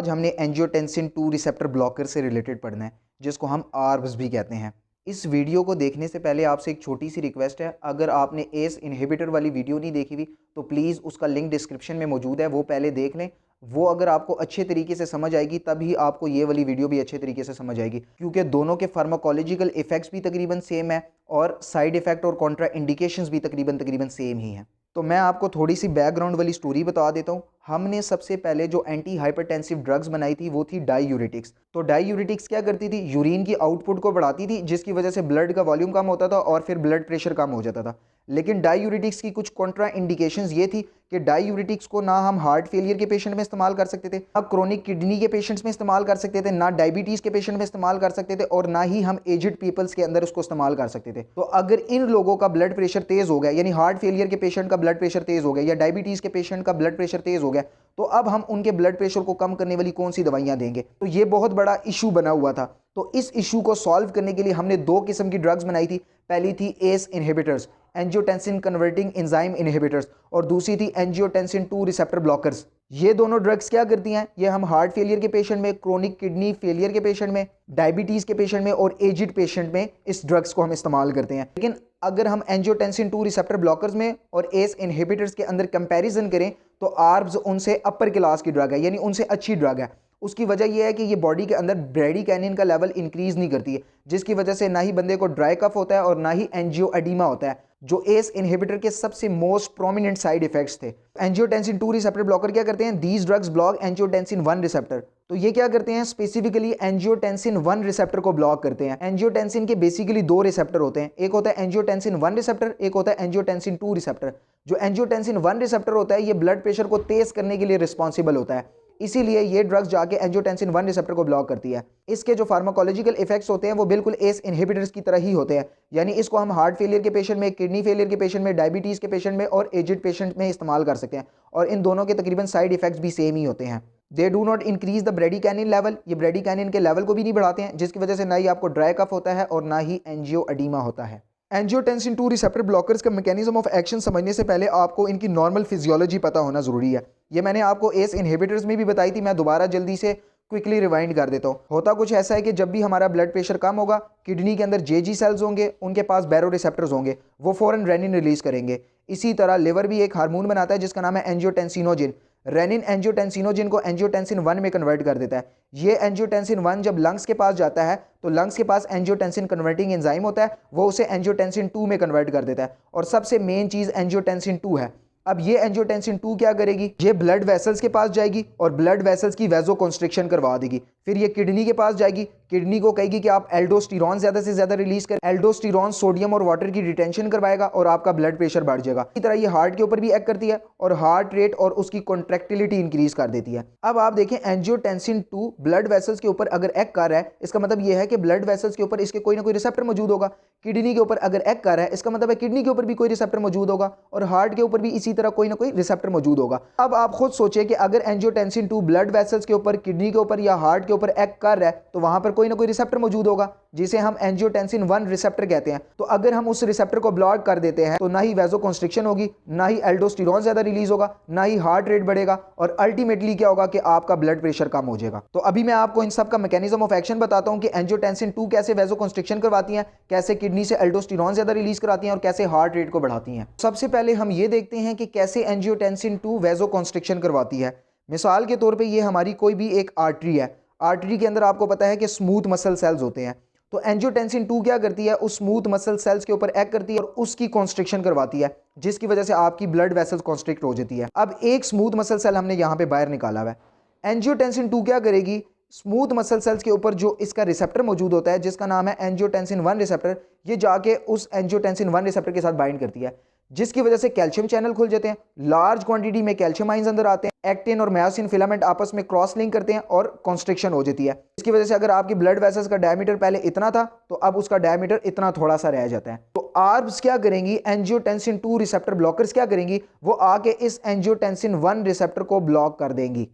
आज हमने angiotensin 2 receptor blocker से रिलेटेड पढ़ना है, जिसको हम आर्ब्स भी कहते हैं। इस वीडियो को देखने से पहले आपसे एक छोटी सी रिक्वेस्ट है, अगर आपने एस इनहिबिटर वाली वीडियो नहीं देखी हुई तो प्लीज़ उसका लिंक डिस्क्रिप्शन में मौजूद है, वो पहले देख लें। वो अगर आपको अच्छे तरीके से समझ आएगी तभी आपको ये वाली वीडियो भी अच्छे तरीके से समझ आएगी, क्योंकि दोनों के फार्माकोलॉजिकल इफेक्ट्स भी तकरीबन सेम है और साइड इफेक्ट और कॉन्ट्रा इंडिकेशंस भी तकरीबन सेम ही हैं। तो मैं आपको थोड़ी सी बैकग्राउंड वाली स्टोरी बता देता हूँ। हमने सबसे पहले जो एंटी हाइपरटेंसिव ड्रग्स बनाई थी वो थी डाईयूरेटिक्स। तो डाईयूरेटिक्स क्या करती थी? यूरिन की आउटपुट को बढ़ाती थी, जिसकी वजह से ब्लड का वॉल्यूम कम होता था और फिर ब्लड प्रेशर कम हो जाता था। लेकिन डाईयूरेटिक्स की कुछ कॉन्ट्रा इंडिकेशंस ये थी कि डाईयूरेटिक्स को ना हम हार्ट फेलियर के पेशेंट में इस्तेमाल कर सकते थे, ना क्रोनिक किडनी के पेशेंट्स में इस्तेमाल कर सकते थे, ना डायबिटीज़ के पेशेंट में इस्तेमाल कर सकते थे, और ना ही हम एजिड पीपल्स के अंदर उसको इस्तेमाल कर सकते थे। तो अगर इन लोगों का ब्लड प्रेशर तेज़ हो गया, यानी हार्ट फेलियर के पेशेंट का ब्लड प्रेशर तेज़ हो गया या डायबिटीज़ के पेशेंट का ब्लड प्रेशर तेज़ हो गया, तो अब हम उनके ब्लड प्रेशर को कम करने वाली कौन सी दवाइयाँ देंगे? तो ये बहुत बड़ा इशू बना हुआ था। तो इस इशू को सॉल्व करने के लिए हमने दो किस्म की ड्रग्स बनाई थी। पहली थी S inhibitors, angiotensin converting enzyme inhibitors, और दूसरी थी एंजियोटेंसिन 2 रिसेप्टर ब्लॉकर्स। ये दोनों ड्रग्स क्या करती हैं? ये हम हार्ट फेलियर के पेशेंट में, क्रोनिक किडनी फेलियर के पेशेंट में, डायबिटीज़ के पेशेंट में और एजिड पेशेंट में इस ड्रग्स को हम इस्तेमाल करते हैं। लेकिन अगर हम एंजियोटेंसिन 2 रिसेप्टर ब्लॉकर्स में और एस इनहिबिटर्स के अंदर कंपैरिजन करें तो आर्ब्स उनसे अपर क्लास की ड्रग है, यानी उनसे अच्छी ड्रग है। उसकी वजह यह है कि ये बॉडी के अंदर ब्रेडिकैनिन का लेवल इंक्रीज नहीं करती है, जिसकी वजह से ना ही बंदे को ड्राई कफ होता है और ना ही एंजियो एडिमा होता है, जो एस इनहिबिटर के सबसे मोस्ट प्रोमिनेंट साइड इफेक्ट्स थे। एंजियोटेंसिन 2 रिसेप्टर ब्लॉकर क्या करते हैं? These drugs block angiotensin 1 receptor. तो ये क्या करते हैं? स्पेसिफिकली एंजियोटेंसिन 1 रिसेप्टर को ब्लॉक करते हैं। एंजियोटेंसिन के बेसिकली दो रिसेप्टर होते हैं, एक होता है एंजियोटेंसिन 1 रिसेप्टर, एक होता है एंजियोटेंसिन 2 रिसेप्टर। जो एंजियोटेंसिन 1 रिसेप्टर होता है ये ब्लड प्रेशर को तेज करने के लिए रिस्पॉन्सिबल होता है, इसीलिए ये ड्रग्स जाके एंजियोटेंसिन 1 रिसेप्टर को ब्लॉक करती है। इसके जो फार्माकोलॉजिकल इफेक्ट्स होते हैं वो बिल्कुल एस इनहिबिटर्स की तरह ही होते हैं, यानी इसको हम हार्ट फेलियर के पेशेंट में, किडनी फेलियर के पेशेंट में, डायबिटीज़ के पेशेंट में और एजिड पेशेंट में इस्तेमाल कर सकते हैं, और इन दोनों के तकरीबन साइड इफेक्ट्स भी सेम ही होते हैं। They do not increase the bradykinin level, ये ब्रेडिकैनिन के लेवल को भी नहीं बढ़ाते हैं, जिसकी वजह से ना ही आपको ड्राई कफ होता है और ना ही एंजियो एडिमा होता है। एंजियोटेंसिन 2 रिसेप्टर ब्लॉकर्स का मैकेनिज्म ऑफ एक्शन समझने से पहले आपको इनकी नॉर्मल फिजियोलॉजी पता होना ज़रूरी है। ये मैंने आपको एस इनहिबिटर्स में भी बताई थी, मैं दोबारा जल्दी से क्विकली रिवाइंड कर देता हूँ। होता कुछ ऐसा है कि जब भी हमारा ब्लड प्रेशर कम होगा, किडनी के अंदर जेजी सेल्स होंगे, उनके पास बैरो रिसेप्टर्स होंगे, वो फ़ौरन रेनिन रिलीज़ करेंगे। इसी तरह लिवर भी एक हार्मोन बनाता है जिसका नाम है एंजियोटेंसिनोजिन। रेनिन एंजियोटेंसिनोजिन को एंजियोटेंसिन 1 में कन्वर्ट कर देता है। ये एंजियोटेंसिन 1 जब लंग्स के पास जाता है तो लंग्स के पास एंजियोटेंसिन कन्वर्टिंग एंजाइम होता है, वो उसे एंजियोटेंसिन 2 में कन्वर्ट कर देता है, और सबसे मेन चीज़ एंजियोटेंसिन 2 है। अब ये एंजियोटेंसिन 2 क्या करेगी? ये ब्लड वेसल्स के पास जाएगी और ब्लड वेसल्स की वेजो कंस्ट्रिक्शन करवा देगी। फिर ये किडनी के पास जाएगी, किडनी को कहेगी कि आप एल्डोस्टेरॉन ज़्यादा से ज़्यादा रिलीज करें। एल्डोस्टेरॉन सोडियम और वाटर की रिटेंशन करवाएगा और आपका ब्लड प्रेशर बढ़ जाएगा। इसी तरह ये हार्ट के ऊपर भी एक्ट करती है और हार्ट रेट और उसकी कॉन्ट्रैक्टिलिटी इंक्रीज कर देती है। अब आप देखें, एंजियोटेंसिन 2 ब्लड वेसल्स के ऊपर अगर एक्ट कर रहा है, इसका मतलब ये है कि ब्लड वेसल्स के ऊपर इसके कोई ना कोई रिसेप्टर मौजूद होगा। किडनी के ऊपर अगर एक्ट कर रहा है, इसका मतलब है किडनी के ऊपर भी कोई रिसेप्टर मौजूद होगा, और हार्ट के ऊपर भी इसी तरह कोई ना कोई रिसेप्टर मौजूद होगा। अब आप खुद सोचिए कि अगर एंजियोटेंसिन 2 ब्लड वेसल्स के ऊपर, किडनी के ऊपर या हार्ट के ऊपर एक्ट कर रहा है, तो वहां पर कोई ना कोई रिसेप्टर मौजूद होगा जिसे हम एंजियोटेंसिन 1 रिसेप्टर कहते हैं। तो अगर हम उस रिसेप्टर को ब्लॉक कर देते हैं तो ना ही वेजो कंस्ट्रिक्शन होगी, ना ही एल्डोस्टेरॉन ज्यादा रिलीज होगा, ना ही हार्ट रेट बढ़ेगा, और अल्टीमेटली क्या होगा कि आपका ब्लड प्रेशर कम हो जाएगा। तो अभी मैं आपको इन सब का मैकेनिज्म ऑफ एक्शन बताता हूं कि एंजियोटेंसिन 2 कैसे वेजो कंस्ट्रिक्शन करवाती है, कैसे किडनी से एल्डोस्टेरॉन ज्यादा रिलीज कराती हैं और कैसे हार्ट रेट को बढ़ाती हैं। सबसे पहले हम ये देखते हैं कि कैसे एंजियोटेंसिन 2 वेजो कंस्ट्रिक्शन करवाती है। मिसाल के तौर पे ये हमारी कोई भी एक आर्टरी है, आर्टरी के अंदर आपको पता है कि स्मूथ मसल सेल्स होते हैं। तो एंजियोटेंसिन 2 क्या करती है? उस स्मूथ मसल सेल्स के ऊपर एक्ट करती है और उसकी कॉन्स्ट्रिक्शन करवाती है, जिसकी वजह से आपकी ब्लड वेसल्स कॉन्स्ट्रिक्ट हो जाती है। अब एक स्मूथ मसल सेल हमने यहाँ पे बाहर निकाला हुआ है। एंजियोटेंसिन 2 क्या करेगी? स्मूथ मसल सेल्स के ऊपर जो इसका रिसेप्टर मौजूद होता है जिसका नाम है एंजियोटेंसिन 1 रिसेप्टर, ये जाके उस एंजियोटेंसिन 1 रिसेप्टर के साथ बाइंड करती है, जिसकी वजह से कैल्शियम चैनल खुल जाते हैं, लार्ज क्वांटिटी में कैल्शियम आयंस अंदर आते हैं, एक्टिन और मायोसिन फिलामेंट आपस में क्रॉस लिंक करते हैं और कॉन्स्ट्रिक्शन हो जाती है। इसकी वजह से अगर आपकी ब्लड वेसल्स का डायमीटर पहले इतना था तो अब उसका डायमीटर इतना थोड़ा सा रह जाता है। तो आर्ब्स क्या करेंगी? एंजियोटेंसिन 2 रिसेप्टर ब्लॉकर्स क्या करेंगी? वो आके इस एंजियोटेंसिन 1 रिसेप्टर को ब्लॉक कर देंगी।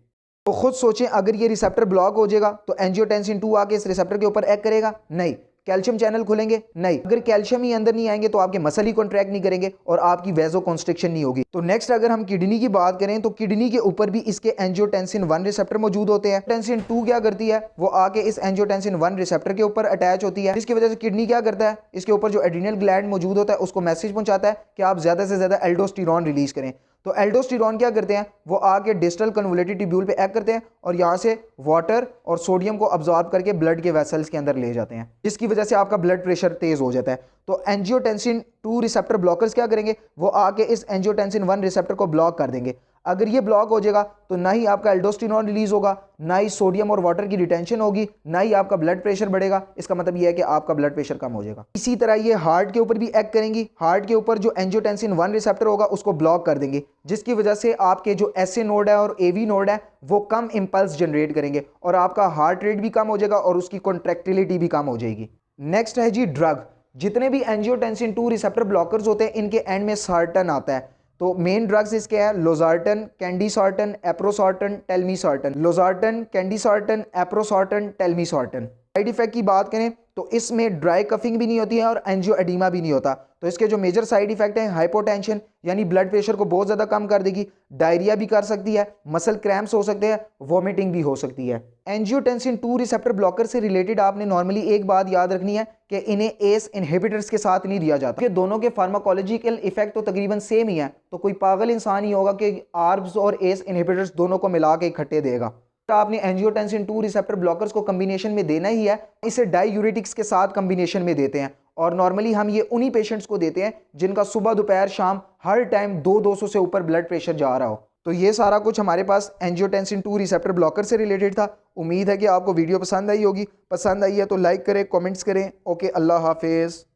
तो खुद सोचें, अगर ये रिसेप्टर ब्लॉक हो जाएगा तो एंजियोटेंसिन 2 आके इस रिसेप्टर के ऊपर एक्ट करेगा? नहीं, कैल्शियम चैनल खुलेंगे? नहीं। अगर कैल्शियम ही अंदर नहीं आएंगे तो आपके मसल ही कॉन्ट्रैक्ट नहीं करेंगे और आपकी वेजो कॉन्स्ट्रिक्शन नहीं होगी। तो नेक्स्ट अगर हम किडनी की बात करें तो किडनी के ऊपर भी इसके एंजियोटेंसिन 1 रिसेप्टर मौजूद होते हैं। टेंसिन 2 क्या करती है, वो आके इस एंजियोटेंसिन 1 रिसेप्टर के ऊपर अटैच होती है, जिसकी वजह से किडनी क्या करता है, इसके ऊपर जो एड्रीनल ग्लैंड मौजूद होता है उसको मैसेज पहुंचाता है कि आप ज्यादा से ज्यादा एल्डोस्टेरॉन रिलीज करें। तो एल्डोस्टेरॉन क्या करते हैं, वो आके डिस्टल कन्वोलेटेड ट्यूब्यूल पे एक्ट करते हैं और यहाँ से वाटर और सोडियम को अब्सॉर्ब करके ब्लड के वेसल्स के अंदर ले जाते हैं, जिसकी वजह से आपका ब्लड प्रेशर तेज हो जाता है। तो एंजियोटेंसिन 2 रिसेप्टर ब्लॉकर्स क्या करेंगे, वो आके इस एंजियोटेंसिन 1 रिसेप्टर को ब्लॉक कर देंगे। अगर ये ब्लॉक हो जाएगा तो ना ही आपका एल्डोस्टेरॉन रिलीज होगा, ना ही सोडियम और वाटर की रिटेंशन होगी, ना ही आपका ब्लड प्रेशर बढ़ेगा। इसका मतलब ये है कि आपका ब्लड प्रेशर कम हो जाएगा। इसी तरह ये हार्ट के ऊपर भी एक्ट करेंगी। हार्ट के ऊपर जो एंजियोटेंसिन 1 रिसेप्टर होगा उसको ब्लॉक कर देंगे, जिसकी वजह से आपके जो एसए नोड है और एवी नोड है वो कम इंपल्स जनरेट करेंगे और आपका हार्ट रेट भी कम हो जाएगा और उसकी कॉन्ट्रैक्टिलिटी भी कम हो जाएगी। नेक्स्ट है जी ड्रग। जितने भी एंजियोटेंसिन 2 रिसेप्टर ब्लॉकर्स होते हैं इनके एंड में सार्टन आता है। तो मेन ड्रग्स इसके हैं लोजार्टन, कैंडीसार्टन, एप्रोसार्टन, टेलमीसार्टन। लोजार्टन, कैंडीसार्टन, एप्रोसार्टन, टेलमीसार्टन। साइड इफेक्ट की बात करें तो इसमें ड्राई कफिंग भी नहीं होती है और एंजियो एडीमा भी नहीं होता। तो इसके जो मेजर साइड इफेक्ट हैं, हाइपोटेंशन यानी ब्लड प्रेशर को बहुत ज़्यादा कम कर देगी, डायरिया भी कर सकती है, मसल क्रैम्प्स हो सकते हैं, वॉमिटिंग भी हो सकती है। एंजियोटेंसिन 2 रिसेप्टर ब्लॉकर से रिलेटेड आपने नॉर्मली एक बात याद रखनी है कि इन्हें एस इनहिबिटर्स के साथ नहीं दिया जाता, कि दोनों के फार्माकोलॉजिकल इफेक्ट तो तकरीबन सेम ही है। तो कोई पागल इंसान ही होगा कि आर्ब्स और एस इनहिबिटर्स दोनों को मिला के इकट्ठे देगा। आपने एंजियोटेंसिन 2 रिसेप्टर ब्लॉकर्स को कॉम्बिनेशन में देना ही है, इसे डाईयूरेटिक्स के साथ कॉम्बिनेशन में देते हैं और नॉर्मली हम ये उन्हीं पेशेंट्स को देते हैं जिनका सुबह दोपहर शाम हर टाइम 200 से ऊपर ब्लड प्रेशर जा रहा हो। तो ये सारा कुछ हमारे पास एंजियोटेंसिन 2 रिसेप्टर ब्लॉकर से रिलेटेड था। उम्मीद है कि आपको वीडियो पसंद आई होगी। पसंद आई है तो लाइक करें, कमेंट्स करें। ओके, अल्लाह हाफिज़।